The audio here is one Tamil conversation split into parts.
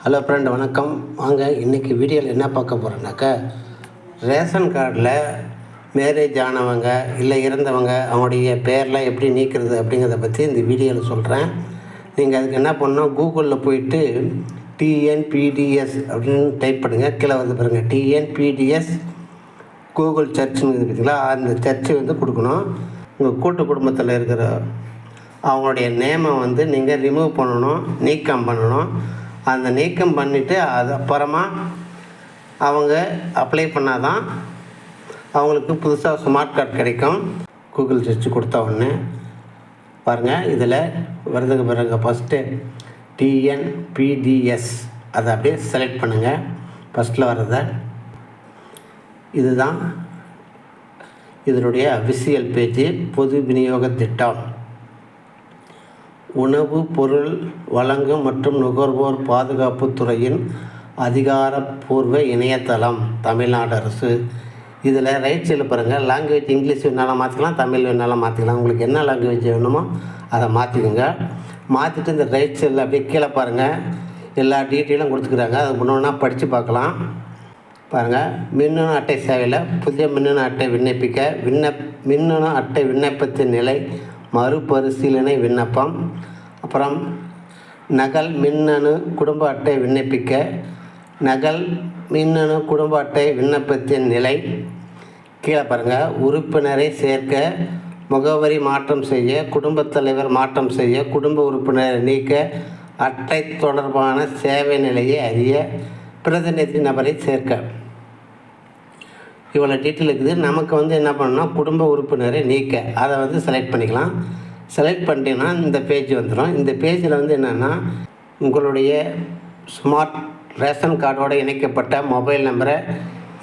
ஹலோ ஃப்ரெண்ட், வணக்கம். வாங்க இன்றைக்கி வீடியோவில் என்ன பார்க்க போகிறோன்னாக்கா, ரேஷன் கார்டில் மேரேஜ் ஆனவங்க இல்லை இறந்தவங்க அவங்களுடைய பேர்லாம் எப்படி நீக்கிறது அப்படிங்கிறத பற்றி இந்த வீடியோவில் சொல்கிறேன். நீங்கள் அதுக்கு என்ன பண்ணணும், கூகுளில் போயிட்டு டிஎன்பிடிஎஸ் அப்படின்னு டைப் பண்ணுங்கள். கீழே வந்து பாருங்கள், டிஎன்பிடிஎஸ் கூகுள் சர்ச்சுன்னு பார்த்தீங்களா, அந்த சர்ச்சு வந்து கொடுக்கணும். உங்கள் கூட்டு குடும்பத்தில் இருக்கிற அவங்களுடைய நேமை வந்து நீங்கள் ரிமூவ் பண்ணணும், நீக்கம் பண்ணணும். அந்த நீக்கம் பண்ணிவிட்டு அது அப்புறமா அவங்க அப்ளை பண்ணால் தான் அவங்களுக்கு புதுசாக ஸ்மார்ட் கார்டு கிடைக்கும். கூகுள் சர்ச் கொடுத்த உடனே பாருங்கள், இதில் வருதுக்கு பிறகு ஃபஸ்ட்டு டிஎன்பிடிஎஸ் அதை அப்படியே செலக்ட் பண்ணுங்கள். ஃபஸ்ட்டில் வர்றதை இதுதான் இதனுடைய அஃபிஷியல் பேஜ். பொது விநியோக திட்டம், உணவு பொருள் வழங்கும் மற்றும் நுகர்வோர் பாதுகாப்பு துறையின் அதிகாரப்பூர்வ இணையதளம், தமிழ்நாடு அரசு. இதில் ரைட் சைடில் பாருங்கள், லாங்குவேஜ் இங்கிலீஷ் வேணாலும் மாற்றிக்கலாம், தமிழ் வேணாலும் மாற்றிக்கலாம். உங்களுக்கு என்ன லாங்குவேஜ் வேணுமோ அதை மாற்றிக்கோங்க. மாற்றிட்டு இந்த ரைட் சைடில் அப்படியே கீழே பாருங்கள், எல்லா டீட்டெயிலும் கொடுத்துக்கிறாங்க. அது முன்னோன்னா படித்து பார்க்கலாம். பாருங்கள், மின்னணு அட்டை சேவையில் புதிய மின்னணு அட்டை விண்ணப்பிக்க மின்னணு அட்டை விண்ணப்பத்தின் நிலை மறுபரிசீலனை விண்ணப்பம். அப்புறம் நகல் மின்னணு குடும்ப அட்டை விண்ணப்பிக்க நகல் மின்னணு குடும்ப அட்டை விண்ணப்பத்தின் நிலை. கீழே பாருங்கள், உறுப்பினரை சேர்க்க, முகவரி மாற்றம் செய்ய, குடும்பத் தலைவர் மாற்றம் செய்ய, குடும்ப உறுப்பினரை நீக்க, அட்டை தொடர்பான சேவை நிலையை அறிய, பிரதிநிதி நபரை சேர்க்க. இவ்வளோ டீட்டெயில் இருக்குது. நமக்கு வந்து என்ன பண்ணணும், குடும்ப உறுப்பினரை நீக்க அதை வந்து செலக்ட் பண்ணிக்கலாம். செலக்ட் பண்ணிட்டீங்கன்னா இந்த பேஜ் வந்துடும். இந்த பேஜில் வந்து என்னென்னா, உங்களுடைய ஸ்மார்ட் ரேஷன் கார்டோடு இணைக்கப்பட்ட மொபைல் நம்பரை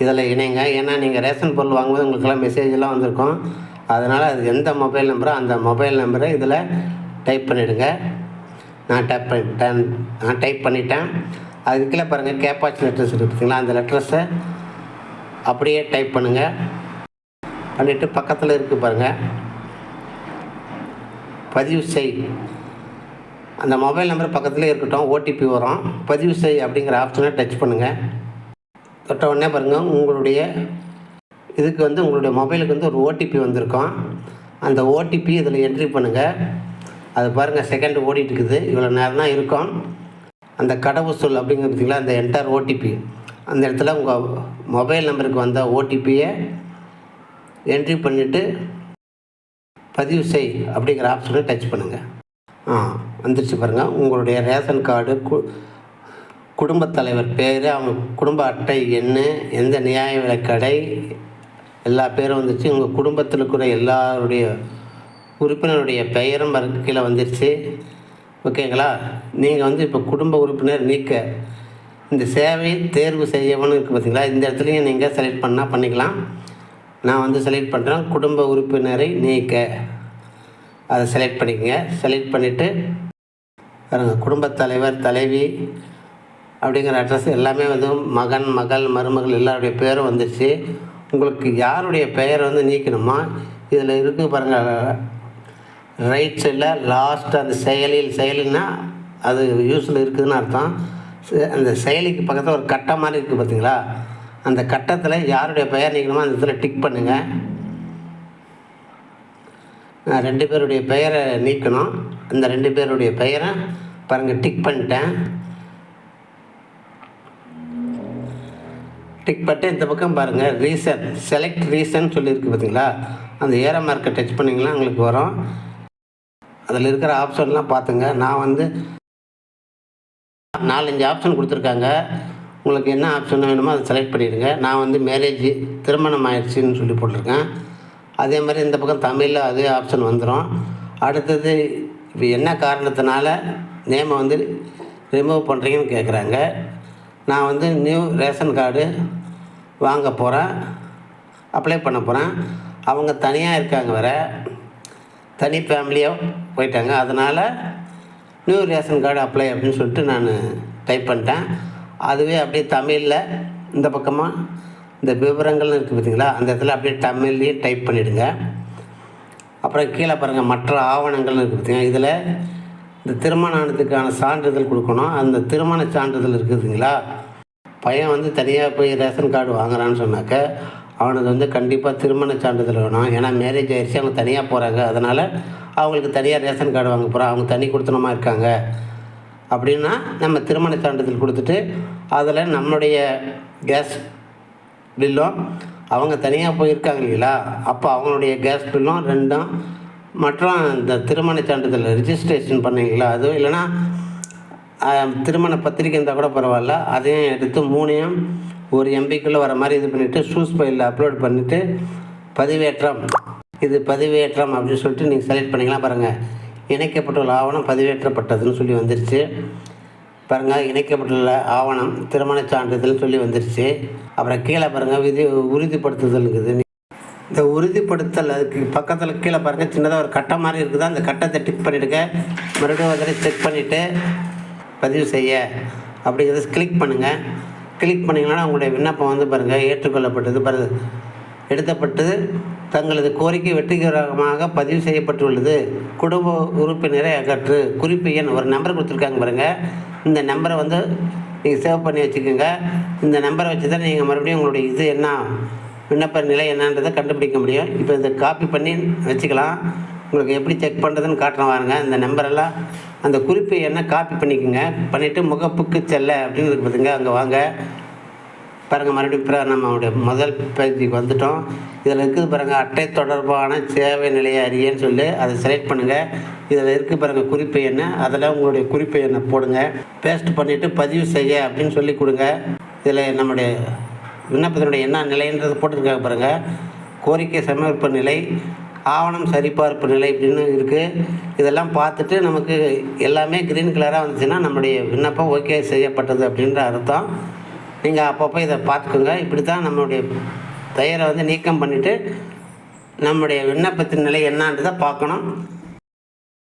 இதில் இணைங்க. ஏன்னா நீங்கள் ரேஷன் பொருள் வாங்கும்போது உங்களுக்கெல்லாம் மெசேஜெல்லாம் வந்திருக்கும். அதனால் அது எந்த மொபைல் நம்பரோ அந்த மொபைல் நம்பரை இதில் டைப் பண்ணிவிடுங்க. நான் டைப் பண்ணிட்டேன். அதுக்கு கீழே பாருங்கள், கேப்பாச் லெட்டர்ஸ் இருக்குது பார்த்தீங்களா, அந்த லெட்டர்ஸை அப்படியே டைப் பண்ணுங்கள். பண்ணிவிட்டு பக்கத்தில் இருக்குது பாருங்கள், பதிவு செய். அந்த மொபைல் நம்பர் பக்கத்துலேயே இருக்கட்டும், ஓடிபி வரும். பதிவு செய் அப்படிங்கிற ஆப்ஷனை டச் பண்ணுங்கள். தொட்ட உடனே பாருங்கள், உங்களுடைய இதுக்கு வந்து உங்களுடைய மொபைலுக்கு வந்து ஒரு ஓடிபி வந்திருக்கும். அந்த ஓடிபி இதில் என்ட்ரி பண்ணுங்கள். அது பாருங்கள், செகண்ட் ஓடிட்டு இருக்குது. இவ்வளோ நேரம் தான் இருக்கும். அந்த கடவுச்சொல் அப்படிங்கிறது பார்த்தீங்களா, அந்த என்டர் ஓடிபி, அந்த இடத்துல உங்கள் மொபைல் நம்பருக்கு வந்த ஓடிபியை என்ட்ரி பண்ணிவிட்டு பதிவு செய் அப்படிங்கிற ஆப்ஷனை டச் பண்ணுங்கள். வந்துருச்சு பாருங்கள். உங்களுடைய ரேஷன் கார்டு, குடும்பத் தலைவர் பேர், அவங்க குடும்ப அட்டை எண், எந்த நியாய விலைக் கடை, எல்லா பேரும் வந்துருச்சு. உங்கள் குடும்பத்தில் இருக்கிற எல்லாருடைய உறுப்பினருடைய பெயரும் கீழே வந்துருச்சு. ஓகேங்களா? நீங்கள் வந்து இப்போ குடும்ப உறுப்பினர் நீக்க இந்த சேவை தேர்வு செய்யணும்னு இருக்குது பார்த்தீங்களா, இந்த இடத்துலையும் நீங்கள் செலக்ட் பண்ணால் பண்ணிக்கலாம். நான் வந்து செலக்ட் பண்ணுறேன், குடும்ப உறுப்பினரை நீக்க. அதை செலக்ட் பண்ணிக்கங்க. செலக்ட் பண்ணிவிட்டு குடும்பத் தலைவர், தலைவி அப்படிங்கிற அட்ரஸ் எல்லாமே வந்து மகன், மகள், மருமகள் எல்லாருடைய பேரும் வந்துடுச்சு. உங்களுக்கு யாருடைய பெயரை வந்து நீக்கணுமா, இதில் இருக்குது பாருங்கள், ரைட் சைடில் லாஸ்ட் அந்த செயலின்னா அது யூஸில் இருக்குதுன்னு அர்த்தம். அந்த செயலிக்கு பக்கத்தில் ஒரு கட்டம் மாதிரி இருக்குது பார்த்தீங்களா, அந்த கட்டத்தில் யாருடைய பெயர் நீக்கணுமோ அந்த இடத்துல டிக் பண்ணுங்கள். நான் 2 பேருடைய பெயரை நீக்கணும். அந்த 2 பேருடைய பெயரை பாருங்கள், டிக் பண்ணிட்டேன். டிக் பண்ணிட்டு இந்த பக்கம் பாருங்கள், ரீசன், செலக்ட் ரீசன் சொல்லியிருக்கு பார்த்தீங்களா, அந்த ஏரோ மார்க்கை டச் பண்ணிங்கன்னா உங்களுக்கு வரும். அதில் இருக்கிற ஆப்ஷன்லாம் பார்த்துங்க. நான் வந்து 4-5 ஆப்ஷன் கொடுத்துருக்காங்க. உங்களுக்கு என்ன ஆப்ஷன் வேணுமோ அதை செலக்ட் பண்ணிடுங்க. நான் வந்து மேரேஜ், திருமணம் ஆயிடுச்சுன்னு சொல்லி போட்டிருக்கேன். அதே மாதிரி இந்த பக்கம் தமிழில் அதே ஆப்ஷன் வந்துடும். அடுத்தது இப்போ என்ன காரணத்தினால நேமை வந்து ரிமூவ் பண்ணுறீங்கன்னு கேட்குறாங்க. நான் வந்து நியூ ரேஷன் கார்டு வாங்க போகிறேன், அப்ளை பண்ண போகிறேன். அவங்க தனியாக இருக்காங்க, வேறு தனி ஃபேமிலியாக போயிட்டாங்க. அதனால் நியூ ரேஷன் கார்டு அப்ளை அப்படின்னு சொல்லிட்டு நான் டைப் பண்ணிட்டேன். அதுவே அப்படியே தமிழில் இந்த பக்கமாக இந்த விவரங்கள்னு இருக்குது பார்த்தீங்களா, அந்த இடத்துல அப்படியே தமிழ்லேயே டைப் பண்ணிவிடுங்க. அப்புறம் கீழே பாருங்கள், மற்ற ஆவணங்கள்னு இருக்குது பார்த்தீங்கன்னா, இதில் இந்த திருமணம் ஆனதுக்கான சான்றிதழ் கொடுக்கணும். அந்த திருமண சான்றிதழ் இருக்குதுங்களா, பையன் வந்து தனியாக போய் ரேஷன் கார்டு வாங்குறான்னு சொன்னாக்க அவனுக்கு வந்து கண்டிப்பாக திருமண சான்றிதழ் வேணும். ஏன்னா மேரேஜ் ஆகிடுச்சு, அவங்க தனியாக போகிறாங்க, அதனால் அவங்களுக்கு தனியாக ரேஷன் கார்டு வாங்க போகிறோம், அவங்க தனி கொடுத்தனமாக இருக்காங்க அப்படின்னா நம்ம திருமண சான்றிதழ் கொடுத்துட்டு அதில் நம்மளுடைய கேஸ் பில்லும், அவங்க தனியாக போயிருக்காங்க இல்லைங்களா, அப்போ அவங்களுடைய கேஸ் பில்லும் ரெண்டும் மற்றும் இந்த திருமண சான்றிதழ் ரிஜிஸ்ட்ரேஷன் பண்ணீங்களா அதுவும் இல்லைன்னா திருமண பத்திரிக்கை இருந்தால் கூட பரவாயில்ல, அதையும் எடுத்து மூணையும் ஒரு எம்பிக்குள்ளே வர மாதிரி இது பண்ணிவிட்டு சூஸ் ஃபைலில் அப்லோட் பண்ணிவிட்டு பதிவேற்றம், இது பதிவேற்றம் அப்படின்னு சொல்லிட்டு நீங்கள் செலக்ட் பண்ணிக்கலாம். பாருங்கள், இணைக்கப்பட்டுள்ள ஆவணம் பதிவேற்றப்பட்டதுன்னு சொல்லி வந்துருச்சு. பாருங்கள், இணைக்கப்பட்டுள்ள ஆவணம் திருமண சான்றிதழ்னு சொல்லி வந்துருச்சு. அப்புறம் கீழே பாருங்கள் உறுதிப்படுத்துதல் இருக்குது. இந்த உறுதிப்படுத்தல் அதுக்கு பக்கத்தில் கீழே பாருங்கள் சின்னதாக ஒரு கட்டை மாதிரி இருக்குது. அந்த கட்டத்தை டிக் பண்ணிவிடுங்க. மறுபடியும் ஒரு தடவை செக் பண்ணிவிட்டு பதிவு செய்ய அப்படிங்கிறத கிளிக் பண்ணுங்கள். கிளிக் பண்ணிங்கன்னா உங்களுடைய விண்ணப்பம் வந்து பாருங்கள் ஏற்றுக்கொள்ளப்பட்டது. பாருங்கள், எடுத்தப்பட்டு தங்களது கோரிக்கை வெற்றிகரமாக பதிவு செய்யப்பட்டுள்ளது. குடும்ப உறுப்பினரை அகற்று. குறிப்பு எண் ஒரு நம்பர் கொடுத்துருக்காங்க பாருங்கள். இந்த நம்பரை வந்து நீங்கள் சேவ் பண்ணி வச்சுக்கோங்க. இந்த நம்பரை வச்சு தான் நீங்கள் மறுபடியும் உங்களுடைய இது என்ன விண்ணப்ப நிலை என்னன்றதை கண்டுபிடிக்க முடியும். இப்போ இதை காப்பி பண்ணி வச்சுக்கலாம். உங்களுக்கு எப்படி செக் பண்ணுறதுன்னு காட்டுறேன் வாருங்க. இந்த நம்பரெல்லாம் அந்த குறிப்பு என்ன காப்பி பண்ணிக்கோங்க. பண்ணிவிட்டு முகப்புக்கு செல்ல அப்படின்னு இருக்கு பார்த்துங்க, அங்கே வாங்க. பாருங்கள், மறுபடியும் நம்மளுடைய முதல் பேஜுக்கு வந்துட்டோம். இதில் இருக்குது பாருங்கள், அட்டை தொடர்பான சேவை நிலையை அறியன்னு சொல்லி அதை செலக்ட் பண்ணுங்கள். இதில் இருக்குது பாருங்கள் குறிப்பு எண்ணை, அதில் உங்களுடைய குறிப்பு எண்ணை போடுங்க. பேஸ்ட் பண்ணிவிட்டு பதிவு செய்ய அப்படின்னு சொல்லி கொடுங்க. இதில் நம்முடைய விண்ணப்பத்தினுடைய என்ன நிலைன்றது போட்டுருக்காங்க பாருங்கள். கோரிக்கை சமர்ப்ப நிலை, ஆவணம் சரிபார்ப்பு நிலை இப்படின்னு இருக்குது. இதெல்லாம் பார்த்துட்டு நமக்கு எல்லாமே க்ரீன் கலராக வந்துச்சுன்னா நம்முடைய விண்ணப்பம் ஓகே செய்யப்பட்டது அப்படின்ற அர்த்தம். நீங்கள் அப்பப்போ இதை பார்த்துக்கோங்க. இப்படி தான் நம்மளுடைய பெயரை வந்து நீக்கம் பண்ணிவிட்டு நம்முடைய விண்ணப்பத்தின் நிலை என்னன்றதை பார்க்கணும்.